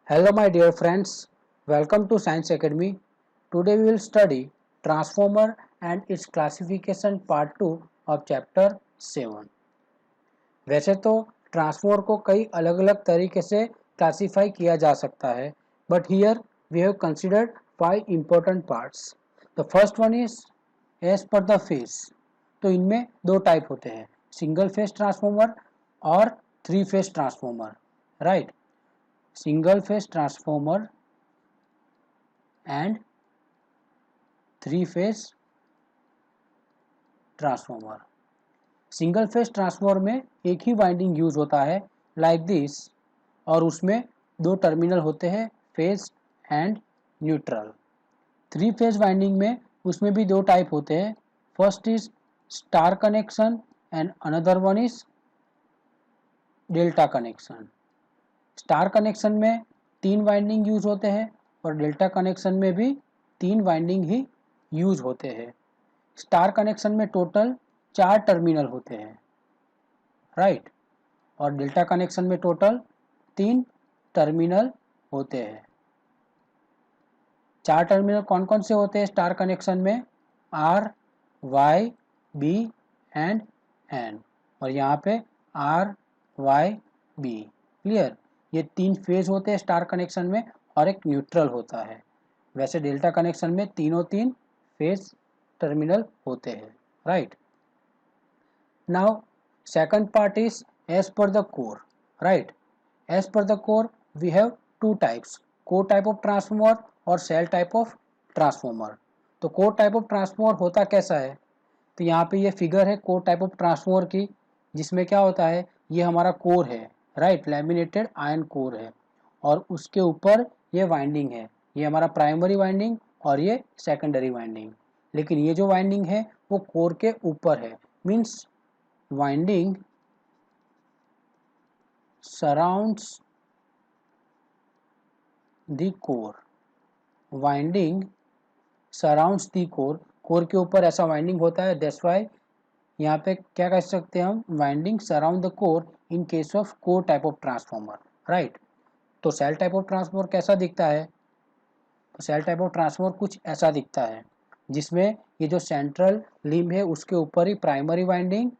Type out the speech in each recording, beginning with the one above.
Hello my dear friends, welcome to Science Academy. Today we will study Transformer and its classification part 2 of chapter 7. वैसे तो transformer को कई अलग अलग तरीके से क्लासीफाई किया जा सकता है, but here we have considered 5 important parts. The first one is as per the phase. तो इनमें दो टाइप होते हैं, सिंगल फेज ट्रांसफॉर्मर और three phase transformer. Right, single phase transformer and three phase transformer. Single phase transformer में एक ही winding use होता है लाइक दिस, और उसमें दो टर्मिनल होते हैं, phase and neutral. Three phase winding में उसमें भी दो टाइप होते हैं, first is star connection and another one is delta connection. Star connection में तीन वाइंडिंग यूज होते हैं और डेल्टा कनेक्शन में भी तीन वाइंडिंग ही यूज होते हैं. स्टार कनेक्शन में टोटल 4 टर्मिनल होते हैं, राइट, और डेल्टा कनेक्शन में टोटल 3 टर्मिनल होते हैं. 4 टर्मिनल कौन कौन से होते हैं स्टार कनेक्शन में? R, Y, B and N, और यहाँ पे आर, वाई, बी. क्लियर? ये 3 फेज होते हैं स्टार कनेक्शन में और एक न्यूट्रल होता है. वैसे डेल्टा कनेक्शन में तीनों 3 फेज टर्मिनल होते हैं, right. Now second part is as per the core. Right, as per the core we have two types, core type of transformer और सेल टाइप ऑफ ट्रांसफॉर्मर. तो core type of transformer होता कैसा है? तो यहाँ पे ये फिगर है कोर टाइप ऑफ ट्रांसफॉर्मर की, जिसमें क्या होता है, ये हमारा कोर है, राइट, लैमिनेटेड आयन कोर है, और उसके ऊपर ये वाइंडिंग है, ये हमारा प्राइमरी वाइंडिंग और ये सेकेंडरी वाइंडिंग. लेकिन ये जो वाइंडिंग है वो कोर के ऊपर है, means winding surrounds the core. Winding surrounds the core, core के ऊपर ऐसा वाइंडिंग होता है, दैट्स वाई यहाँ पे क्या कह सकते हैं हम, winding surround the core in case of core type of transformer. Right. तो सेल टाइप ऑफ ट्रांसफॉर्मर कैसा दिखता है? तो सेल टाइप ऑफ ट्रांसफॉर्मर कुछ ऐसा दिखता है, जिसमें ये जो सेंट्रल लिम्ब है उसके ऊपर ही primary winding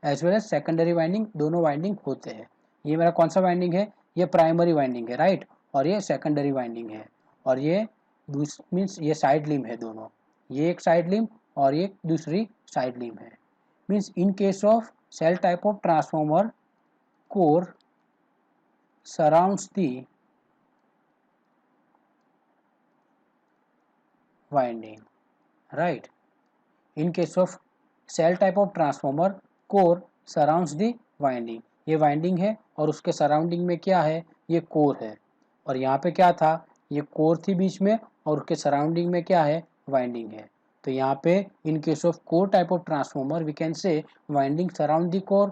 as well as secondary winding, दोनों वाइंडिंग होते हैं. ये मेरा कौन सा वाइंडिंग है? ये प्राइमरी वाइंडिंग है, राइट, और ये सेकेंडरी वाइंडिंग है, और ये मीन्स ये साइड लिम्ब है दोनों, ये एक साइड लिम्ब और ये दूसरी साइड लिम्ब है. Means in case of shell type of transformer, core surrounds the winding. Right. In case of shell type of transformer, core surrounds the winding. ये वाइंडिंग है और उसके सराउंडिंग में क्या है? ये कोर है, और यहाँ पे क्या था? ये कोर थी बीच में, और उसके सराउंडिंग में क्या है? वाइंडिंग है. तो यहाँ पे in case of core type of transformer we can say winding surround the core,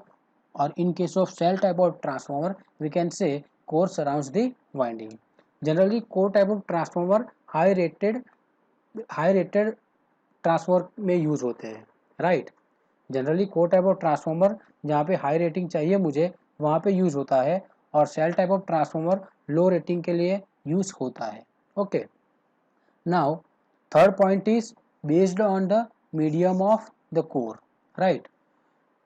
और in case of shell type of transformer we can say core surrounds the winding. Generally core type of transformer high rated transformer में use होते हैं, right. Generally core type of transformer जहाँ पे high rating चाहिए मुझे, वहाँ पे use होता है, और shell type of transformer low rating के लिए यूज होता है. Okay. Now third point is based on the medium of the core. Right.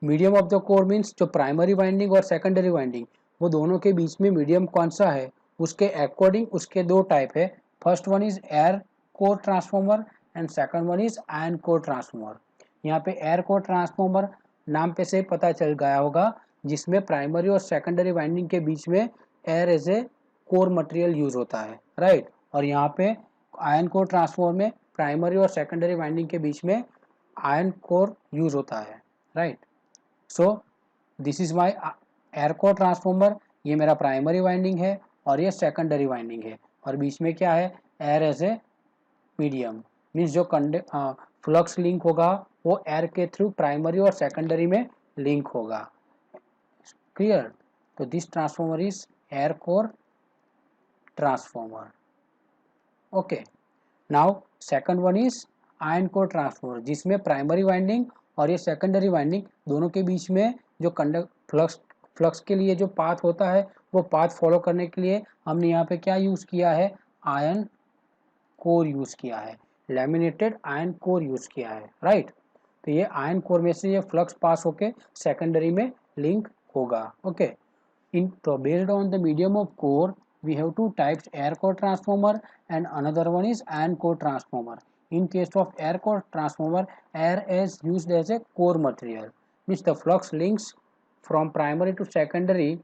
Medium of the core means जो प्राइमरी वाइंडिंग और सेकेंडरी वाइंडिंग, वो दोनों के बीच में मीडियम कौन सा है, उसके अकॉर्डिंग उसके दो टाइप है. First one is air core transformer and second one is iron core transformer. यहाँ पे एयर कोर ट्रांसफॉर्मर नाम पे से पता चल गया होगा, जिसमें प्राइमरी और सेकेंडरी वाइंडिंग के बीच में air as a core material use होता है, राइट. और यहाँ पे आयन कोर ट्रांसफॉर्मर में प्राइमरी और सेकेंडरी वाइंडिंग के बीच में आयन कोर यूज होता है, right. So this is my air core transformer. ये मेरा प्राइमरी वाइंडिंग है और ये सेकेंडरी वाइंडिंग है, और बीच में क्या है? Air as a medium. Means जो फ्लक्स लिंक होगा वो एयर के थ्रू प्राइमरी और सेकेंडरी में लिंक होगा. क्लियर? तो this transformer is air core transformer. Okay. Now second one is iron core transformer, जिसमें प्राइमरी वाइंडिंग और ये सेकेंडरी वाइंडिंग दोनों के बीच में जो फ्लक्स के लिए जो पाथ होता है वो पाथ फॉलो करने के लिए हमने यहाँ पे क्या यूज़ किया है, आयन कोर यूज़ किया है, लैमिनेटेड आयन कोर यूज़ किया है, राइट। तो ये आयन कोर में से ये फ्लक्स पास होके सेकेंडरी में लिंक होगा, ओके। तो based on the medium of core we have two types, air core transformer and another one is ion core transformer. In case of air core transformer, air is used as a core material, means the flux links from primary to secondary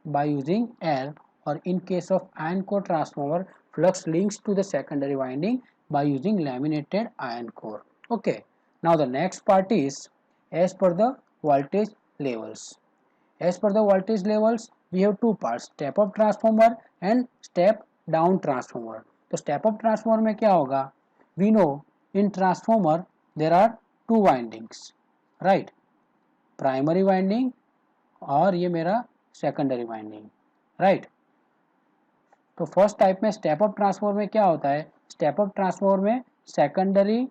by using air, or in case of ion core transformer, flux links to the secondary winding by using laminated iron core. Okay, now the next part is as per the voltage levels. As per the voltage levels, we have two parts, step up transformer and step down transformer. तो step up transformer में क्या होगा? We know in transformer there are two windings, right? Primary winding और ये मेरा secondary winding, right? तो first type में step up transformer में क्या होता है, स्टेप अप ट्रांसफॉर्मर में secondary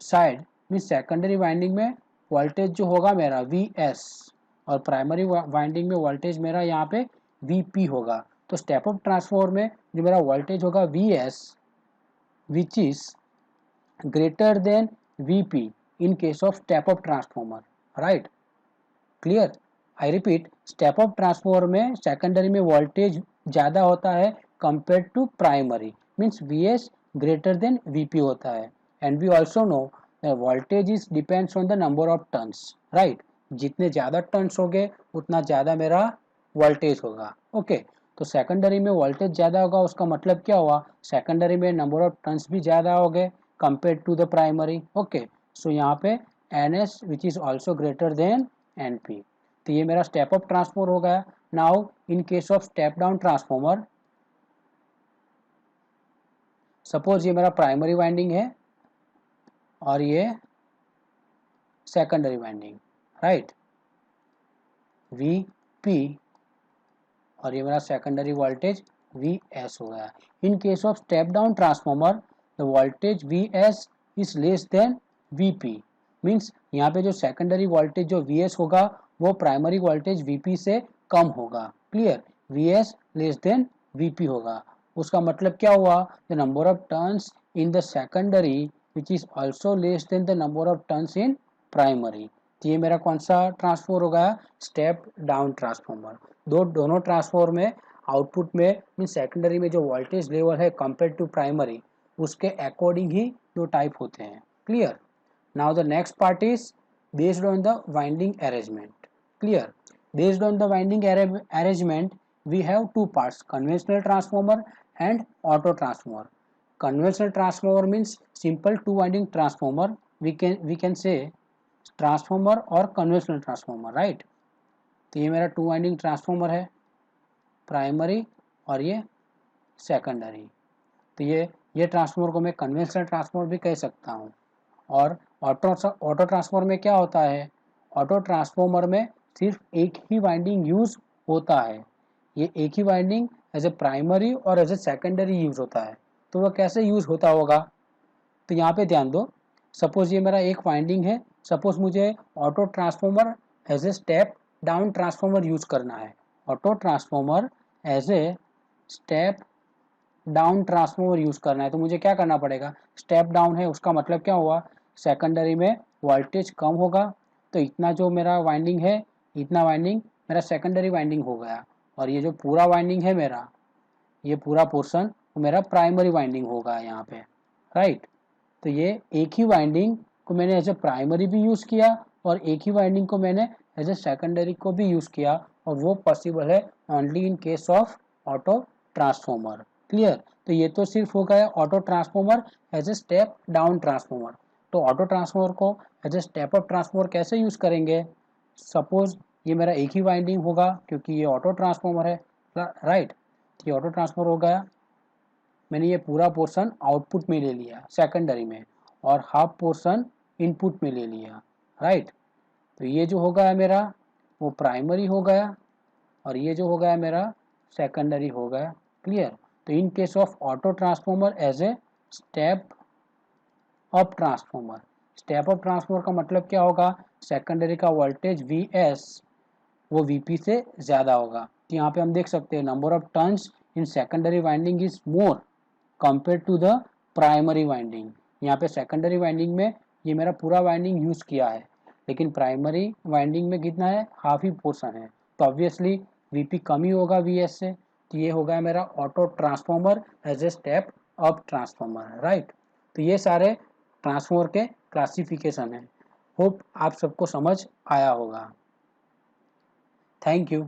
side mean secondary winding में वोल्टेज जो होगा मेरा Vs और प्राइमरी वाइंडिंग में वोल्टेज मेरा यहाँ पे Vp होगा। तो स्टेप अप ट्रांसफॉर्मर में जो मेरा वोल्टेज होगा Vs which is greater than Vp in case of step up transformer, right, clear. I repeat, step up transformer में सेकेंडरी में वोल्टेज ज़्यादा होता है compare to primary, means Vs greater than Vp होता है। And we also know voltage is depends on the number of turns, right. जितने ज़्यादा turns होंगे उतना ज़्यादा मेरा वोल्टेज होगा, ओके। तो सेकेंडरी में वोल्टेज ज़्यादा होगा, उसका मतलब क्या हुआ, सेकेंडरी में नंबर ऑफ टर्न्स भी ज़्यादा हो गए compare to the primary, okay. So यहाँ पे Ns which is also greater than Np। तो ये मेरा स्टेप अप ट्रांसफॉर्मर हो गया। Now in case of step down transformer, suppose ये मेरा प्राइमरी वाइंडिंग है और ये सेकेंडरी वाइंडिंग, राइट, Vp और ये मेरा सेकेंडरी वोल्टेज Vs हो गया। इन case of step down transformer the voltage Vs is less than Vp, means यहाँ पे जो सेकेंडरी वोल्टेज जो Vs होगा वो प्राइमरी वोल्टेज Vp से कम होगा, clear. Vs less than Vp होगा, उसका मतलब क्या हुआ, the number of turns in the secondary which is also less than the number of turns in primary. तो ये मेरा कौन सा ट्रांसफॉर्मर होगा, स्टेप डाउन ट्रांसफॉर्मर। दोनों ट्रांसफॉर्मर में आउटपुट में मीन सेकेंडरी में जो वोल्टेज लेवल है कंपेयर टू प्राइमरी उसके अकॉर्डिंग ही दो टाइप होते हैं, clear. Now the next part is based on the winding arrangement, clear. Based on the winding arrangement we have two parts, conventional transformer and auto transformer. Conventional transformer means simple two winding transformer, we can say transformer और conventional transformer, right. तो ये मेरा two winding transformer है, primary और ये secondary. तो ये transformer को मैं कन्वेंशनल ट्रांसफॉर्मर भी कह सकता हूँ। और ऑटो ट्रांसफॉर्मर में क्या होता है, ऑटो ट्रांसफॉर्मर में सिर्फ एक ही वाइंडिंग यूज होता है, ये एक ही वाइंडिंग एज ए प्राइमरी और एज ए सेकेंडरी यूज होता है। तो वह कैसे यूज होता होगा, तो यहाँ पे ध्यान दो, सपोज ये मेरा एक वाइंडिंग है, सपोज मुझे auto transformer as a step down transformer use करना है, auto transformer as a step down transformer use करना है, तो मुझे क्या करना पड़ेगा, स्टेप डाउन है उसका मतलब क्या हुआ, सेकेंडरी में वोल्टेज कम होगा, तो इतना जो मेरा वाइंडिंग है इतना वाइंडिंग मेरा सेकेंडरी वाइंडिंग हो गया, और ये जो पूरा वाइंडिंग है मेरा, ये पूरा पोर्शन मेरा प्राइमरी वाइंडिंग होगा यहाँ पे, राइट। तो ये एक ही वाइंडिंग को मैंने एज ए प्राइमरी भी यूज़ किया और एक ही वाइंडिंग को मैंने एज ए सेकेंडरी को भी यूज़ किया, और वो पॉसिबल है only in case of auto transformer, clear. तो ये तो सिर्फ हो गया auto transformer as a step down transformer. तो ऑटो ट्रांसफॉर्मर को as a step up transformer कैसे यूज़ करेंगे, सपोज ये मेरा एक ही वाइंडिंग होगा क्योंकि ये ऑटो ट्रांसफॉर्मर है, राइट। ये ऑटो ट्रांसफॉर्मर हो गया, मैंने ये पूरा पोर्शन आउटपुट में ले लिया सेकेंडरी में और हाफ पोर्शन इनपुट में ले लिया, राइट। तो ये जो हो गया मेरा वो प्राइमरी हो गया और ये जो हो गया मेरा सेकेंडरी हो गया, क्लियर। तो in case of auto transformer as a step up transformer, step up transformer का मतलब क्या होगा, सेकेंडरी का वोल्टेज Vs वो वीपी से ज़्यादा होगा। तो यहाँ पे हम देख सकते हैं number of turns in secondary winding is more compare to the primary winding. यहाँ पे सेकेंडरी वाइंडिंग में ये मेरा पूरा वाइंडिंग यूज़ किया है, लेकिन प्राइमरी वाइंडिंग में कितना है, हाफ ही पोर्शन है। तो ऑब्वियसली वीपी कम ही होगा वीएस से। तो ये होगा मेरा auto transformer as a step up transformer, right. तो ये सारे ट्रांसफॉर्मर के क्लासिफिकेशन है। होप आप सबको समझ आया होगा। Thank you.